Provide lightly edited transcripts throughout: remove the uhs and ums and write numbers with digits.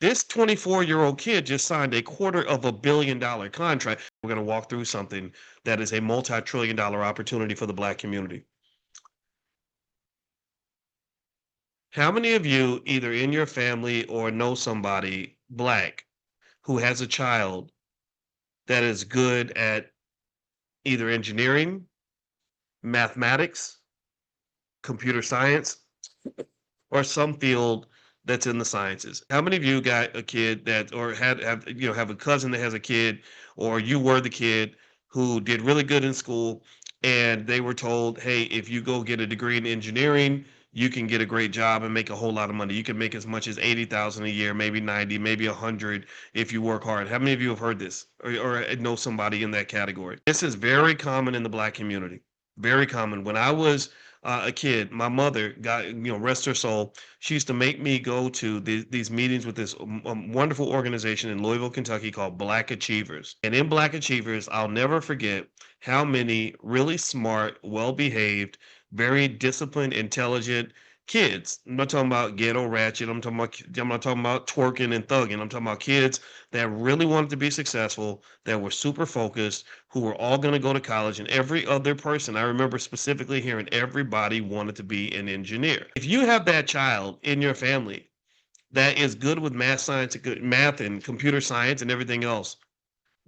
This 24-year-old kid just signed a $250 million contract. We're going to walk through something that is a multi-trillion-dollar opportunity for the Black community. How many of you, either in your family or know somebody Black who has a child that is good at either engineering, mathematics, computer science, or some field that's in the sciences? How many of you got a kid that, or have a cousin that has a kid, or you were the kid who did really good in school, and they were told, hey, if you go get a degree in engineering, you can get a great job and make a whole lot of money. You can make as much as 80,000 a year, maybe 90, maybe 100 if you work hard. How many of you have heard this, or know somebody in that category? This is very common in the Black community. Very common. When I was a kid, my mother, got, rest her soul, she used to make me go to these meetings with this wonderful organization in Louisville, Kentucky called Black Achievers. And in Black Achievers, I'll never forget how many really smart, well-behaved, very disciplined, intelligent kids. I'm not talking about ghetto ratchet. I'm not talking about twerking and thugging. I'm talking about kids that really wanted to be successful, that were super focused, who were all going to go to college. And every other person, I remember specifically hearing everybody wanted to be an engineer. If you have that child in your family that is good with math, science, good math and computer science and everything else,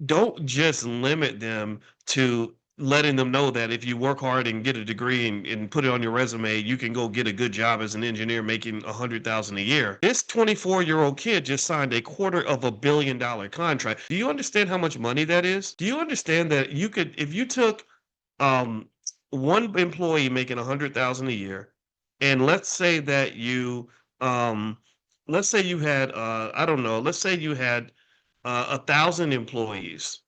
don't just limit them to letting them know that if you work hard and get a degree and put it on your resume, you can go get a good job as an engineer making 100,000 a year. This 24-year-old kid just signed a $250 million contract. Do you understand how much money that is? Do you understand that you could, if you took um, one employee making 100,000 a year, and um, let's say you had, I don't know, let's say you had 1,000 employees,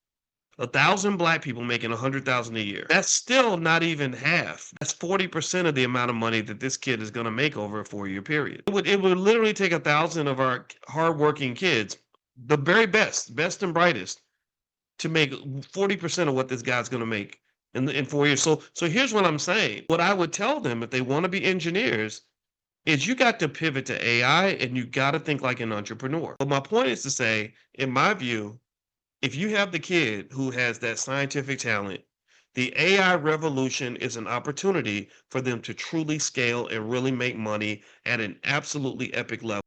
1,000 Black people making 100,000 a year. That's still not even half. That's 40% of the amount of money that this kid is going to make over a 4-year period. It would literally take 1,000 of our hardworking kids, the very best and brightest, to make 40% of what this guy's going to make in 4 years. So here's what I'm saying. What I would tell them if they want to be engineers is you got to pivot to AI and you got to think like an entrepreneur. But my point is to say, in my view, if you have the kid who has that scientific talent, the AI revolution is an opportunity for them to truly scale and really make money at an absolutely epic level.